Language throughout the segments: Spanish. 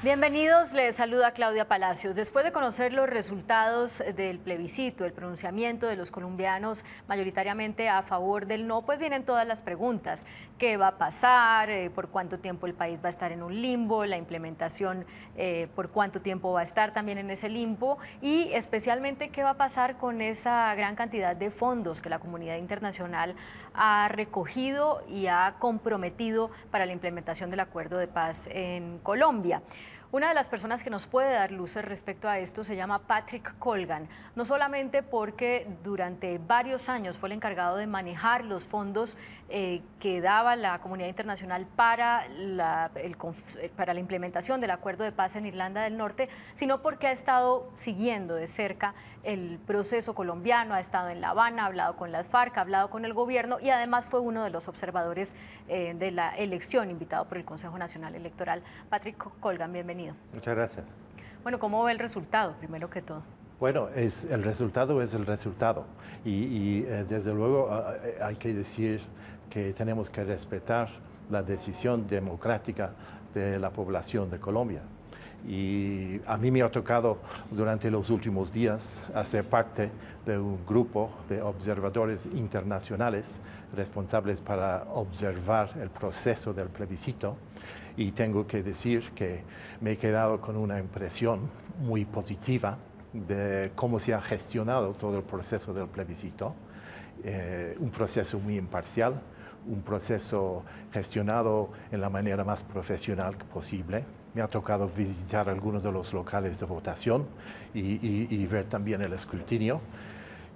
Bienvenidos, les saluda Claudia Palacios. Después de conocer los resultados del plebiscito, el pronunciamiento de los colombianos mayoritariamente a favor del no, pues vienen todas las preguntas. ¿Qué va a pasar? ¿Por cuánto tiempo el país va a estar en un limbo? La implementación, ¿por cuánto tiempo va a estar también en ese limbo? Y especialmente, ¿qué va a pasar con esa gran cantidad de fondos que la comunidad internacional ha recogido y ha comprometido para la implementación del acuerdo de paz en Colombia? Una de las personas que nos puede dar luces respecto a esto se llama Patrick Colgan, no solamente porque durante varios años fue el encargado de manejar los fondos que daba la comunidad internacional para la implementación del acuerdo de paz en Irlanda del Norte, sino porque ha estado siguiendo de cerca el proceso colombiano, ha estado en La Habana, ha hablado con las FARC, ha hablado con el gobierno y además fue uno de los observadores de la elección invitado por el Consejo Nacional Electoral. Patrick Colgan, bienvenido. Muchas gracias. Bueno, ¿cómo ve el resultado, primero que todo? Bueno, el resultado es el resultado y desde luego hay que decir que tenemos que respetar la decisión democrática de la población de Colombia. Y a mí me ha tocado durante los últimos días hacer parte de un grupo de observadores internacionales responsables para observar el proceso del plebiscito. Y tengo que decir que me he quedado con una impresión muy positiva de cómo se ha gestionado todo el proceso del plebiscito. Un proceso muy imparcial, un proceso gestionado en la manera más profesional posible. Me ha tocado visitar algunos de los locales de votación y ver también el escrutinio.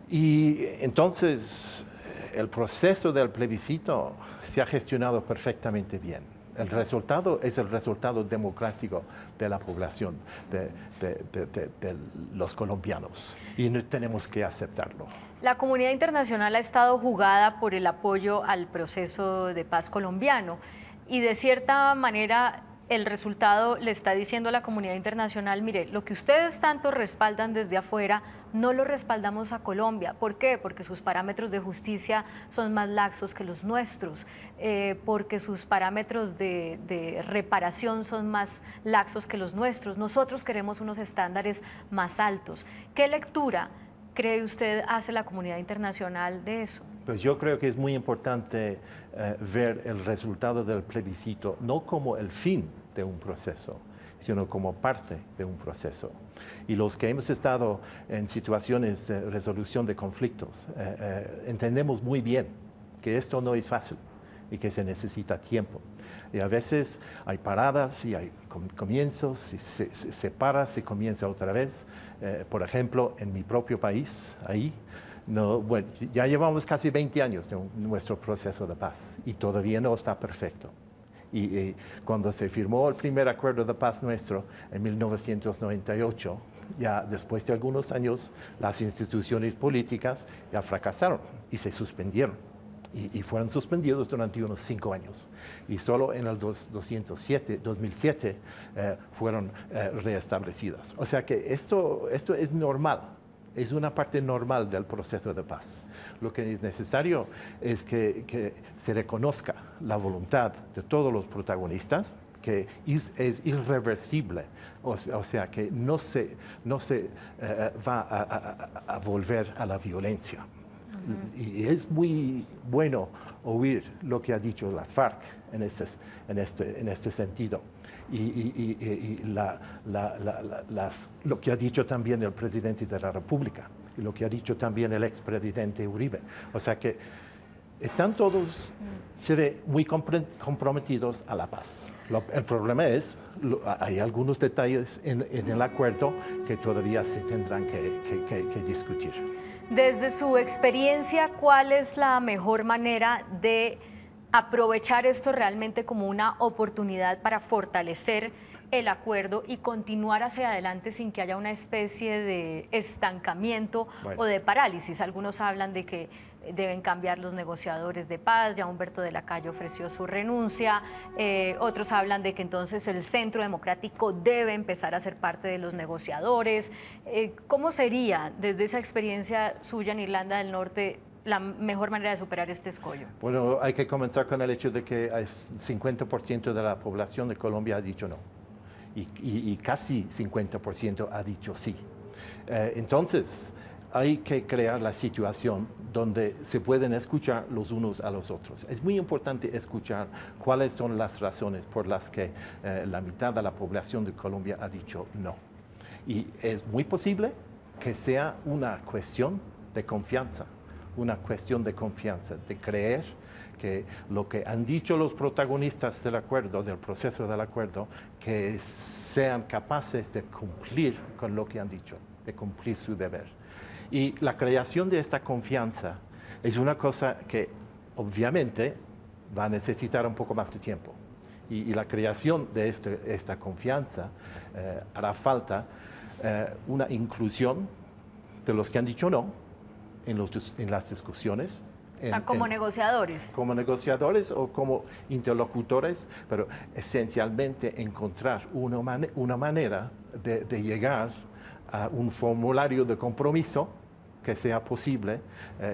Y entonces el proceso del plebiscito se ha gestionado perfectamente bien. El resultado es el resultado democrático de la población, de los colombianos, y tenemos que aceptarlo. La comunidad internacional ha estado jugada por el apoyo al proceso de paz colombiano y de cierta manera el resultado le está diciendo a la comunidad internacional, mire, lo que ustedes tanto respaldan desde afuera, no lo respaldamos a Colombia. ¿Por qué? Porque sus parámetros de justicia son más laxos que los nuestros, porque sus parámetros de reparación son más laxos que los nuestros. Nosotros queremos unos estándares más altos. ¿Qué lectura cree usted hace la comunidad internacional de eso? Pues yo creo que es muy importante ver el resultado del plebiscito no como el fin de un proceso, sino como parte de un proceso. Y los que hemos estado en situaciones de resolución de conflictos, entendemos muy bien que esto no es fácil y que se necesita tiempo. Y a veces hay paradas y hay comienzos, y se para, se comienza otra vez. Por ejemplo, en mi propio país, ahí, bueno, ya llevamos casi 20 años de nuestro proceso de paz y todavía no está perfecto. Y cuando se firmó el primer acuerdo de paz nuestro en 1998, ya después de algunos años, las instituciones políticas ya fracasaron y se suspendieron. Y fueron suspendidos durante unos 5 años. Y solo en el 2007 fueron reestablecidas. O sea que esto es normal. Es una parte normal del proceso de paz. Lo que es necesario es que se reconozca la voluntad de todos los protagonistas, que es irreversible, o sea que no se va a volver a la violencia. Y es muy bueno oír lo que ha dicho las FARC en este sentido. Y lo que ha dicho también el presidente de la República, y lo que ha dicho también el expresidente Uribe. O sea que están todos, se ve, muy comprometidos a la paz. El problema es, hay algunos detalles en el acuerdo que todavía se tendrán que discutir. Desde su experiencia, ¿cuál es la mejor manera de aprovechar esto realmente como una oportunidad para fortalecer el acuerdo y continuar hacia adelante sin que haya una especie de estancamiento o de parálisis? Algunos hablan de que deben cambiar los negociadores de paz, ya Humberto de la Calle ofreció su renuncia, otros hablan de que entonces el Centro Democrático debe empezar a ser parte de los negociadores. ¿Cómo sería, desde esa experiencia suya en Irlanda del Norte, la mejor manera de superar este escollo? Bueno, hay que comenzar con el hecho de que el 50% de la población de Colombia ha dicho no. y casi 50% ha dicho sí. Entonces, hay que crear la situación donde se pueden escuchar los unos a los otros. Es muy importante escuchar cuáles son las razones por las que la mitad de la población de Colombia ha dicho no. Y es muy posible que sea una cuestión de confianza, de creer que lo que han dicho los protagonistas del acuerdo, del proceso del acuerdo, que sean capaces de cumplir con lo que han dicho, de cumplir su deber. Y la creación de esta confianza es una cosa que obviamente va a necesitar un poco más de tiempo. Y la creación de esta confianza hará falta una inclusión de los que han dicho no en las discusiones. O sea, como negociadores. Como negociadores o como interlocutores, pero esencialmente encontrar una manera de llegar a un formulario de compromiso que sea posible,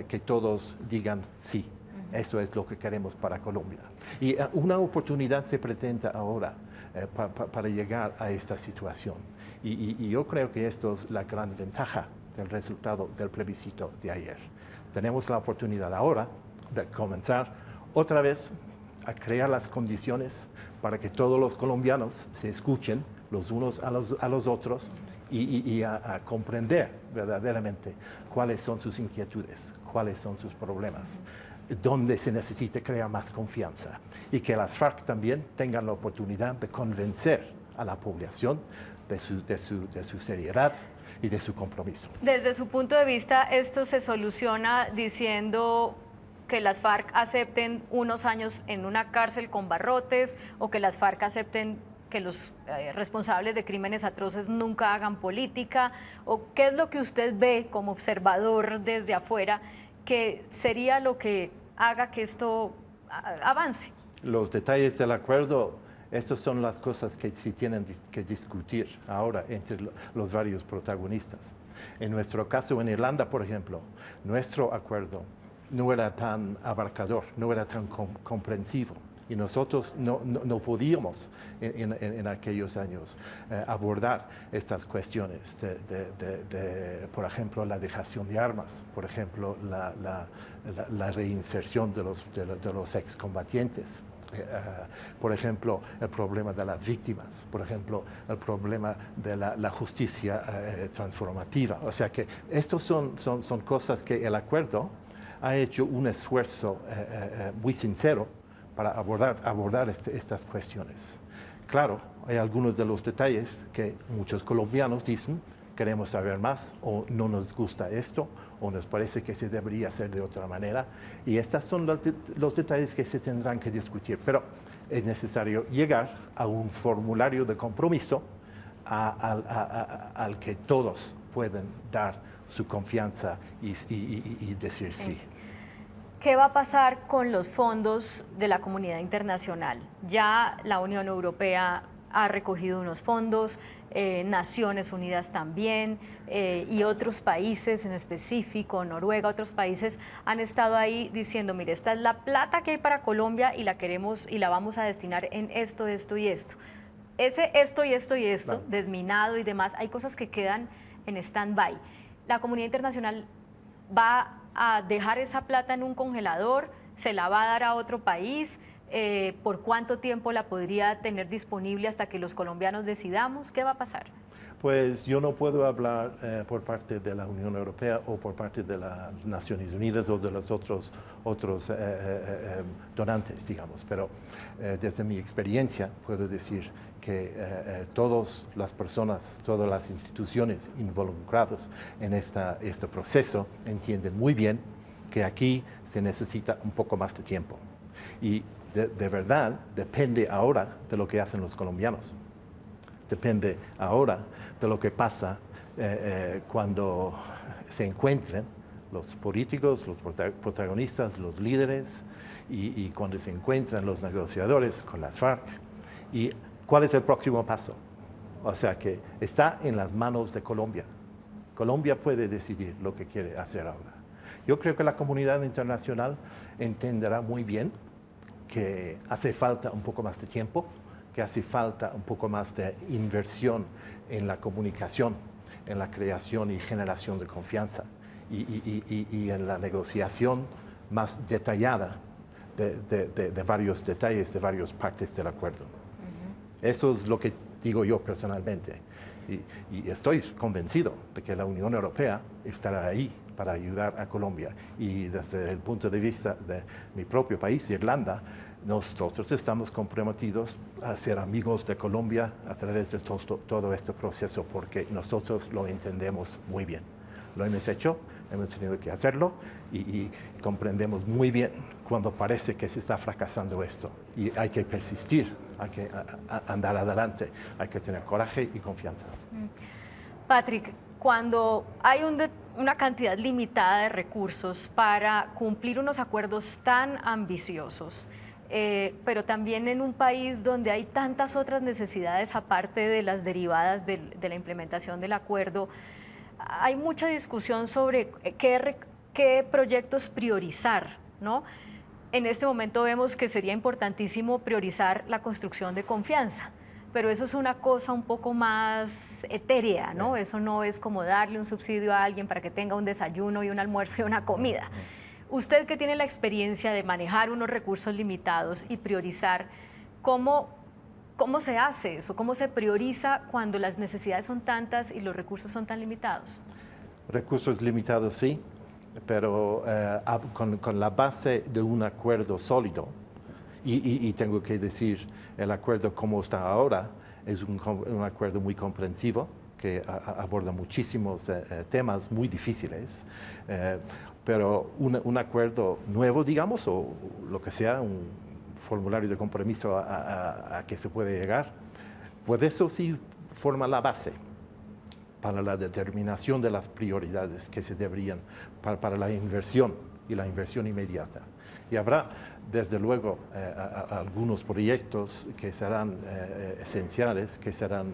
que todos digan sí. Eso es lo que queremos para Colombia. Y una oportunidad se presenta ahora para llegar a esta situación. Y yo creo que esto es la gran ventaja del resultado del plebiscito de ayer. Tenemos la oportunidad ahora de comenzar otra vez a crear las condiciones para que todos los colombianos se escuchen los unos a los otros y a comprender verdaderamente cuáles son sus inquietudes, cuáles son sus problemas, dónde se necesita crear más confianza y que las FARC también tengan la oportunidad de convencer a la población de su seriedad y de su compromiso. Desde su punto de vista, ¿esto se soluciona diciendo que las FARC acepten unos años en una cárcel con barrotes o que las FARC acepten que los responsables de crímenes atroces nunca hagan política? ¿O qué es lo que usted ve como observador desde afuera que sería lo que haga que esto avance? Los detalles del acuerdo, estas son las cosas que se tienen que discutir ahora entre los varios protagonistas. En nuestro caso en Irlanda, por ejemplo, nuestro acuerdo no era tan abarcador, no era tan comprensivo. Y nosotros no podíamos en aquellos años abordar estas cuestiones por ejemplo, la dejación de armas, por ejemplo, la reinserción de los excombatientes, por ejemplo, el problema de las víctimas, por ejemplo, el problema de la justicia transformativa. O sea que estos son cosas que el acuerdo ha hecho un esfuerzo muy sincero para abordar estas cuestiones. Claro, hay algunos de los detalles que muchos colombianos dicen, queremos saber más, o no nos gusta esto, o nos parece que se debería hacer de otra manera, y estos son los detalles que se tendrán que discutir, pero es necesario llegar a un formulario de compromiso al que todos pueden dar su confianza y decir sí. ¿Qué va a pasar con los fondos de la comunidad internacional? Ya la Unión Europea ha recogido unos fondos, Naciones Unidas también, y otros países en específico, Noruega, otros países han estado ahí diciendo, mire, esta es la plata que hay para Colombia y la queremos y la vamos a destinar en esto, esto y esto. Esto y esto y esto, claro, desminado y demás, hay cosas que quedan en stand-by. La comunidad internacional va a dejar esa plata en un congelador, se la va a dar a otro país, ¿por cuánto tiempo la podría tener disponible hasta que los colombianos decidamos? ¿Qué va a pasar? Pues yo no puedo hablar por parte de la Unión Europea o por parte de las Naciones Unidas o de los otros donantes, digamos, pero desde mi experiencia puedo decir que todas las personas, todas las instituciones involucradas en este proceso entienden muy bien que aquí se necesita un poco más de tiempo. Y de verdad depende ahora de lo que hacen los colombianos. Depende ahora de lo que pasa cuando se encuentren los políticos, los protagonistas, los líderes y cuando se encuentran los negociadores con las FARC. Y ¿cuál es el próximo paso? O sea que está en las manos de Colombia. Colombia puede decidir lo que quiere hacer ahora. Yo creo que la comunidad internacional entenderá muy bien que hace falta un poco más de tiempo, que hace falta un poco más de inversión en la comunicación, en la creación y generación de confianza y en la negociación más detallada de varios detalles, de varias partes del acuerdo. Eso es lo que digo yo personalmente. Y estoy convencido de que la Unión Europea estará ahí para ayudar a Colombia. Y desde el punto de vista de mi propio país, Irlanda, nosotros estamos comprometidos a ser amigos de Colombia a través de todo este proceso, porque nosotros lo entendemos muy bien. Lo hemos hecho, hemos tenido que hacerlo y comprendemos muy bien cuando parece que se está fracasando esto. Y hay que persistir, hay que andar adelante, hay que tener coraje y confianza. Patrick, cuando hay una cantidad limitada de recursos para cumplir unos acuerdos tan ambiciosos, pero también en un país donde hay tantas otras necesidades aparte de las derivadas de la implementación del acuerdo, hay mucha discusión sobre qué proyectos priorizar, ¿no? En este momento vemos que sería importantísimo priorizar la construcción de confianza, pero eso es una cosa un poco más etérea, ¿no? Eso no es como darle un subsidio a alguien para que tenga un desayuno y un almuerzo y una comida. Usted que tiene la experiencia de manejar unos recursos limitados y priorizar, ¿cómo se hace eso? ¿Cómo se prioriza cuando las necesidades son tantas y los recursos son tan limitados? Recursos limitados sí, pero con la base de un acuerdo sólido. Y tengo que decir, el acuerdo como está ahora es un acuerdo muy comprensivo, que aborda muchísimos temas muy difíciles, pero un acuerdo nuevo, digamos, o lo que sea, un formulario de compromiso a que se puede llegar, pues eso sí forma la base para la determinación de las prioridades que se deberían para la inversión y la inversión inmediata. Y habrá, desde luego, algunos proyectos que serán esenciales, que serán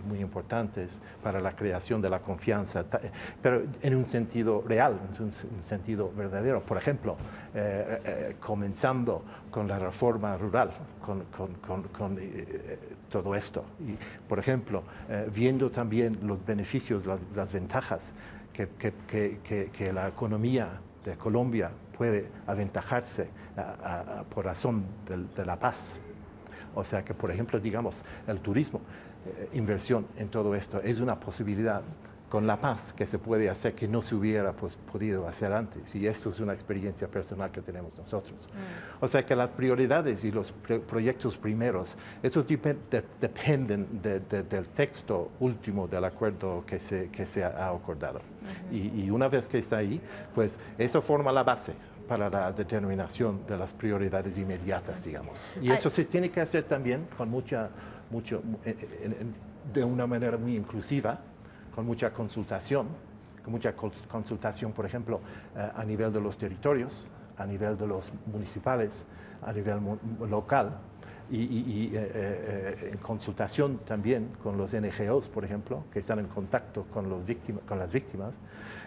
muy importantes para la creación de la confianza, pero en un sentido real, en un sentido verdadero. Por ejemplo, comenzando con la reforma rural, con todo esto. Y, por ejemplo, viendo también los beneficios, las ventajas que la economía de Colombia puede aventajarse por razón de la paz. O sea que, por ejemplo, digamos, el turismo, inversión en todo esto, es una posibilidad con la paz que se puede hacer que no se hubiera podido hacer antes. Y esto es una experiencia personal que tenemos nosotros. O sea que las prioridades y los proyectos primeros, esos dependen del texto último del acuerdo que se ha acordado. Y una vez que está ahí, pues eso forma la base para la determinación de las prioridades inmediatas, digamos. Y eso se tiene que hacer también con de una manera muy inclusiva, con mucha consultación, por ejemplo, a nivel de los territorios, a nivel de los municipales, a nivel local, y en consultación también con los NGOs, por ejemplo, que están en contacto con las víctimas,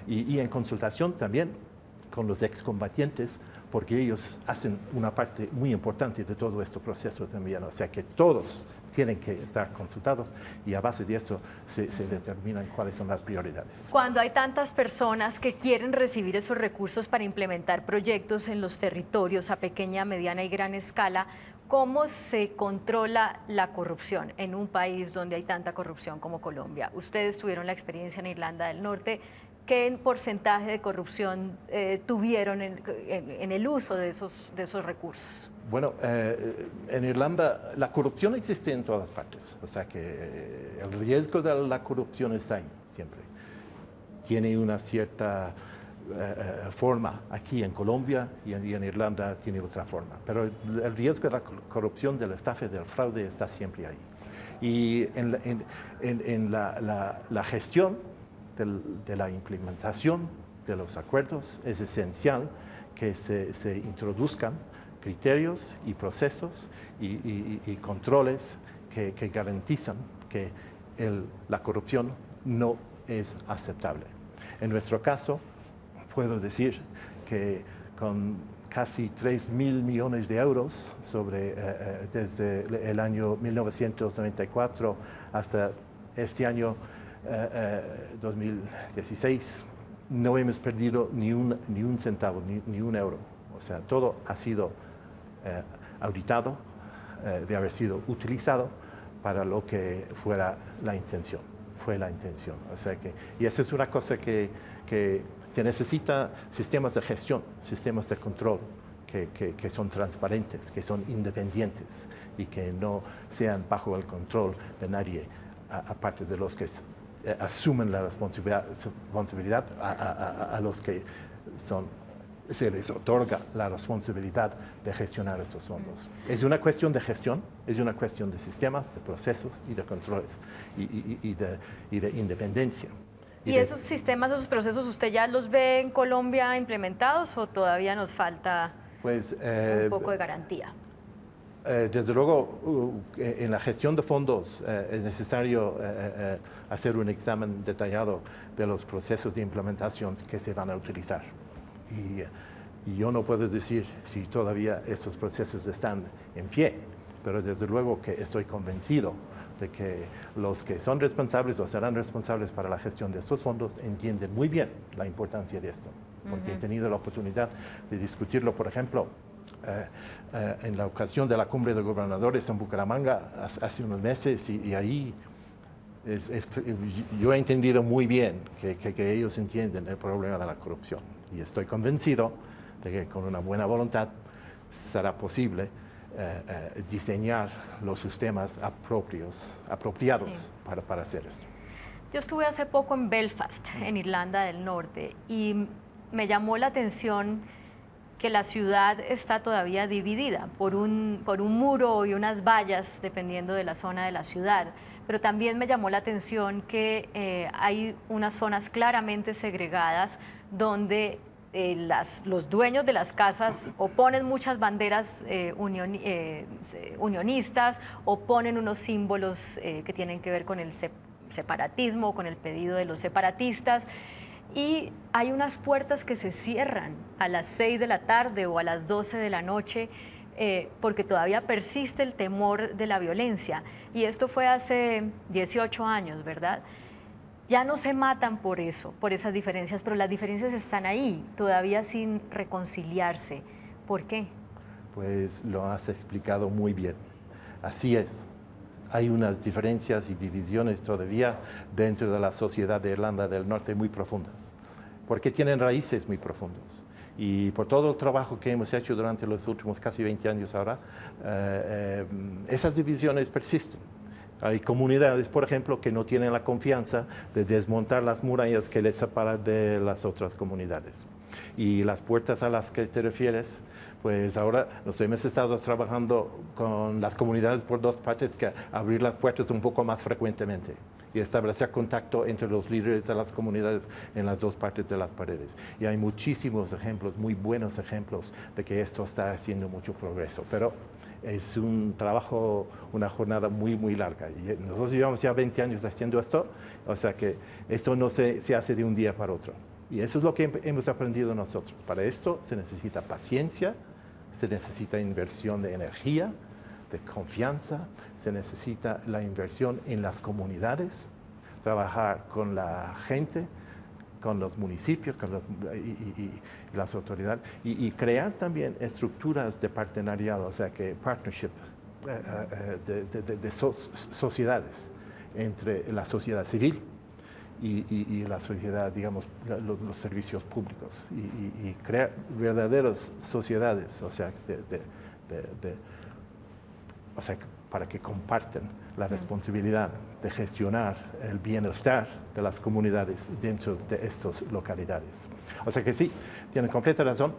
y en consultación también con los excombatientes, porque ellos hacen una parte muy importante de todo este proceso también. O sea que todos tienen que estar consultados y a base de eso se determinan cuáles son las prioridades. Cuando hay tantas personas que quieren recibir esos recursos para implementar proyectos en los territorios a pequeña, mediana y gran escala, ¿cómo se controla la corrupción en un país donde hay tanta corrupción como Colombia? Ustedes tuvieron la experiencia en Irlanda del Norte. ¿Qué porcentaje de corrupción tuvieron en el uso de esos recursos? Bueno, en Irlanda la corrupción existe en todas partes, o sea que el riesgo de la corrupción está ahí siempre. Tiene una cierta forma aquí en Colombia y en Irlanda tiene otra forma, pero el riesgo de la corrupción, del estafa y del fraude está siempre ahí. Y en la gestión de la implementación de los acuerdos es esencial que se introduzcan criterios y procesos y controles que garantizan que la corrupción no es aceptable. En nuestro caso, puedo decir que con casi 3.000 millones de euros desde el año 1994 hasta este año 2016. No hemos perdido ni un centavo, ni un euro. O sea, todo ha sido auditado, de haber sido utilizado para lo que fuera la intención. Fue la intención. O sea y eso es una cosa que se necesita sistemas de gestión, sistemas de control que son transparentes, que son independientes y que no sean bajo el control de nadie, aparte de los que asumen la responsabilidad a los que se les otorga la responsabilidad de gestionar estos fondos. Es una cuestión de gestión, es una cuestión de sistemas, de procesos y de controles y de independencia. ¿Y esos sistemas, esos procesos, usted ya los ve en Colombia implementados o todavía nos falta un poco de garantía? Desde luego, en la gestión de fondos es necesario hacer un examen detallado de los procesos de implementación que se van a utilizar. Y yo no puedo decir si todavía estos procesos están en pie, pero desde luego que estoy convencido de que los que son responsables o serán responsables para la gestión de estos fondos entienden muy bien la importancia de esto, porque he tenido la oportunidad de discutirlo, por ejemplo, en la ocasión de la Cumbre de Gobernadores en Bucaramanga hace unos meses, y ahí yo he entendido muy bien que ellos entienden el problema de la corrupción, y estoy convencido de que con una buena voluntad será posible diseñar los sistemas apropiados sí, para hacer esto. Yo estuve hace poco en Belfast, en Irlanda del Norte, y me llamó la atención que la ciudad está todavía dividida por un muro y unas vallas, dependiendo de la zona de la ciudad. Pero también me llamó la atención que hay unas zonas claramente segregadas donde los dueños de las casas o ponen muchas banderas unionistas o ponen unos símbolos que tienen que ver con el separatismo, con el pedido de los separatistas. Y hay unas puertas que se cierran a las 6 de la tarde o a las 12 de la noche porque todavía persiste el temor de la violencia. Y esto fue hace 18 años, ¿verdad? Ya no se matan por eso, por esas diferencias, pero las diferencias están ahí, todavía sin reconciliarse. ¿Por qué? Pues lo has explicado muy bien. Así es. Hay unas diferencias y divisiones todavía dentro de la sociedad de Irlanda del Norte muy profundas, porque tienen raíces muy profundas. Y por todo el trabajo que hemos hecho durante los últimos casi 20 años ahora, esas divisiones persisten. Hay comunidades, por ejemplo, que no tienen la confianza de desmontar las murallas que les separan de las otras comunidades. Y las puertas a las que te refieres, pues ahora nos hemos estado trabajando con las comunidades por dos partes, que abrir las puertas un poco más frecuentemente y establecer contacto entre los líderes de las comunidades en las dos partes de las paredes. Y hay muchísimos ejemplos, muy buenos ejemplos de que esto está haciendo mucho progreso. Pero es un trabajo, una jornada muy, muy larga. Y nosotros llevamos ya 20 años haciendo esto, o sea que esto no se hace de un día para otro. Y eso es lo que hemos aprendido nosotros. Para esto se necesita paciencia, se necesita inversión de energía, de confianza, se necesita la inversión en las comunidades, trabajar con la gente, con los municipios y las autoridades, y crear también estructuras de partenariado, o sea que partnership de sociedades entre la sociedad civil y la sociedad, digamos, los servicios públicos, y crear verdaderas sociedades, o sea, para que compartan la responsabilidad de gestionar el bienestar de las comunidades dentro de estas localidades. O sea que sí, tienen completa razón,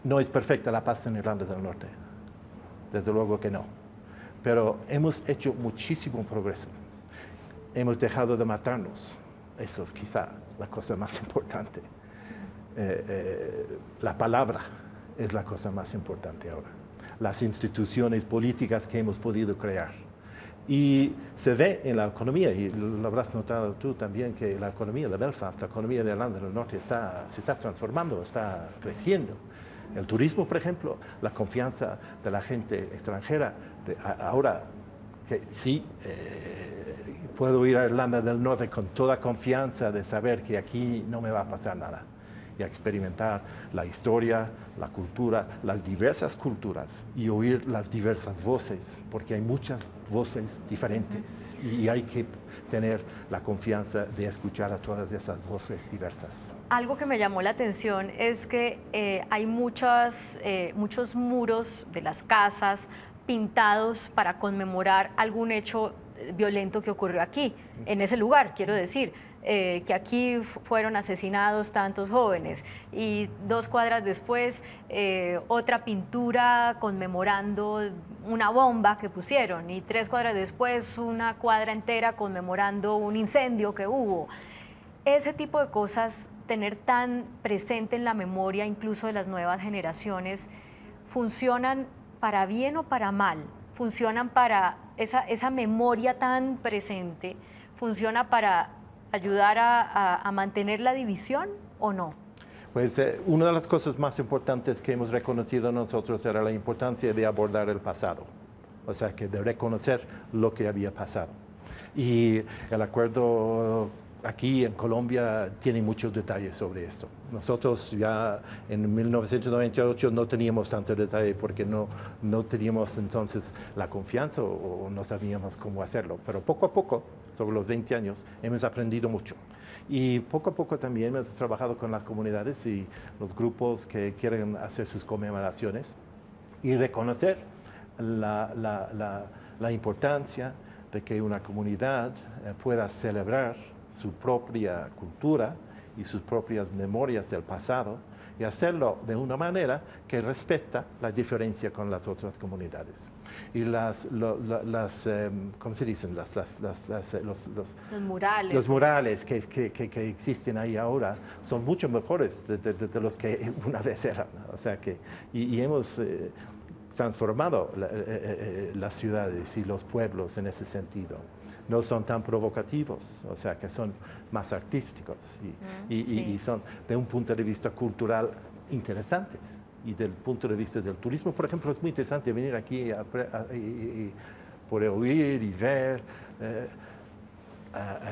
no es perfecta la paz en Irlanda del Norte, desde luego que no, pero hemos hecho muchísimo progreso, hemos dejado de matarnos, eso es quizá la cosa más importante. La palabra es la cosa más importante ahora. Las instituciones políticas que hemos podido crear. Y se ve en la economía, y lo habrás notado tú también, que la economía de Belfast, la economía de Irlanda del Norte se está transformando, está creciendo. El turismo, por ejemplo, la confianza de la gente extranjera. Ahora que sí, puedo ir a Irlanda del Norte con toda confianza de saber que aquí no me va a pasar nada y a experimentar la historia, la cultura, las diversas culturas y oír las diversas voces, porque hay muchas voces diferentes y hay que tener la confianza de escuchar a todas esas voces diversas. Algo que me llamó la atención es que hay muchos muros de las casas pintados para conmemorar algún hecho violento que ocurrió aquí, en ese lugar, quiero decir. Que aquí fueron asesinados tantos jóvenes y 2 cuadras después otra pintura conmemorando una bomba que pusieron y 3 cuadras después una cuadra entera conmemorando un incendio que hubo. Ese tipo de cosas, tener tan presente en la memoria incluso de las nuevas generaciones, ¿funcionan para bien o para mal? ¿Funcionan para esa memoria tan presente? ¿Funciona para ayudar a mantener la división o no? Pues una de las cosas más importantes que hemos reconocido nosotros era la importancia de abordar el pasado, o sea, que de reconocer lo que había pasado. Y el acuerdo aquí en Colombia tiene muchos detalles sobre esto. Nosotros ya en 1998 no teníamos tanto detalle porque no teníamos entonces la confianza o no sabíamos cómo hacerlo, pero poco a poco, sobre los 20 años, hemos aprendido mucho. Y poco a poco también hemos trabajado con las comunidades y los grupos que quieren hacer sus conmemoraciones y reconocer la importancia de que una comunidad pueda celebrar su propia cultura y sus propias memorias del pasado y hacerlo de una manera que respeta la diferencia con las otras comunidades. Y ¿cómo se dicen? Los murales. Los murales que existen ahí ahora son mucho mejores de los que una vez eran. O sea que, y hemos transformado las ciudades y los pueblos en ese sentido. No son tan provocativos, o sea que son más artísticos y son de un punto de vista cultural interesantes. Y del punto de vista del turismo, por ejemplo, es muy interesante venir aquí y poder oír y ver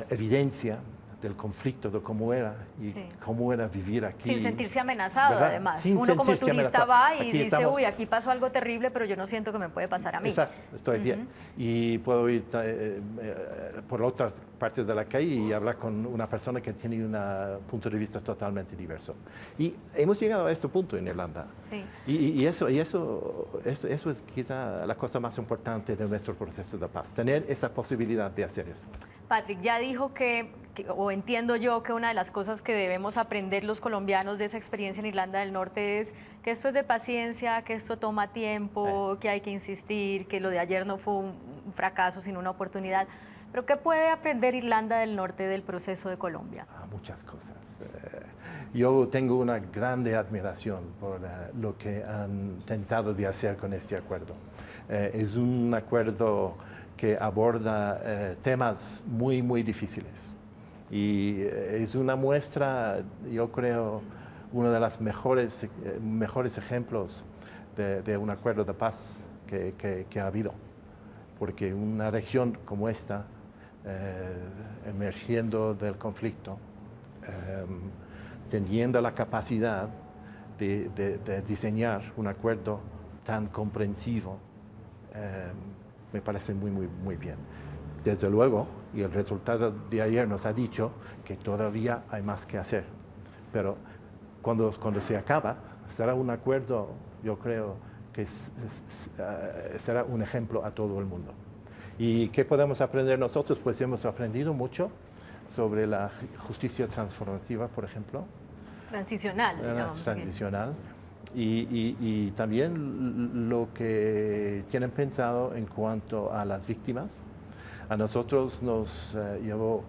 evidencia del conflicto, de cómo era y cómo era vivir aquí. Sin sentirse amenazado, ¿verdad? además. Sin Uno como turista amenazado. va y Aquí dice, estamos. uy, aquí pasó algo terrible, pero yo no siento que me puede pasar a mí. Exacto, estoy bien. Y puedo ir por otras partes de la calle y hablar con una persona que tiene un punto de vista totalmente diverso. Y hemos llegado a este punto en Irlanda. Sí. Y eso es quizá la cosa más importante de nuestro proceso de paz, tener esa posibilidad de hacer eso. Patrick, ya dijo o entiendo yo que una de las cosas que debemos aprender los colombianos de esa experiencia en Irlanda del Norte es que esto es de paciencia, que esto toma tiempo, que hay que insistir, que lo de ayer no fue un fracaso, sino una oportunidad. Pero ¿qué puede aprender Irlanda del Norte del proceso de Colombia? Muchas cosas. Yo tengo una grande admiración por lo que han intentado de hacer con este acuerdo. Es un acuerdo que aborda temas muy, muy difíciles. Y es una muestra, yo creo, uno de los mejores ejemplos de un acuerdo de paz que ha habido. Porque una región como esta, emergiendo del conflicto, teniendo la capacidad de diseñar un acuerdo tan comprensivo, me parece muy, muy, muy bien. Desde luego, y el resultado de ayer nos ha dicho que todavía hay más que hacer. Pero cuando se acaba, será un acuerdo, yo creo, que será un ejemplo a todo el mundo. ¿Y qué podemos aprender nosotros? Pues hemos aprendido mucho sobre la justicia transformativa, por ejemplo. Transicional. Digamos, transicional. Y también lo que tienen pensado en cuanto a las víctimas. A nosotros nos llevó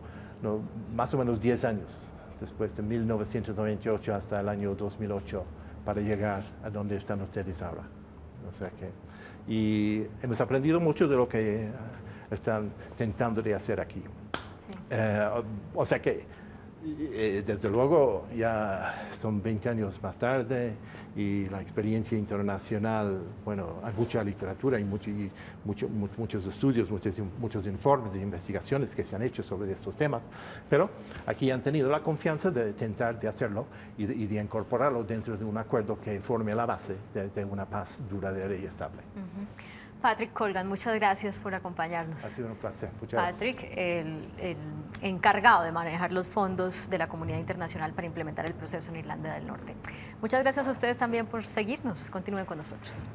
más o menos 10 años, después de 1998 hasta el año 2008, para llegar a donde están ustedes ahora. O sea que, y hemos aprendido mucho de lo que están intentando de hacer aquí. Sí. O sea que Desde luego, ya son 20 años más tarde y la experiencia internacional, bueno, hay mucha literatura y muchos estudios, muchos informes e investigaciones que se han hecho sobre estos temas, pero aquí han tenido la confianza de intentar de hacerlo y de incorporarlo dentro de un acuerdo que forme la base de una paz duradera y estable. Patrick Colgan, muchas gracias por acompañarnos. Ha sido un placer. Muchas gracias. Patrick, el encargado de manejar los fondos de la comunidad internacional para implementar el proceso en Irlanda del Norte. Muchas gracias a ustedes también por seguirnos. Continúen con nosotros.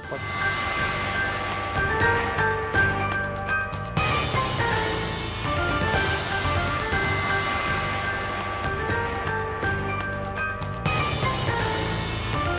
Bueno.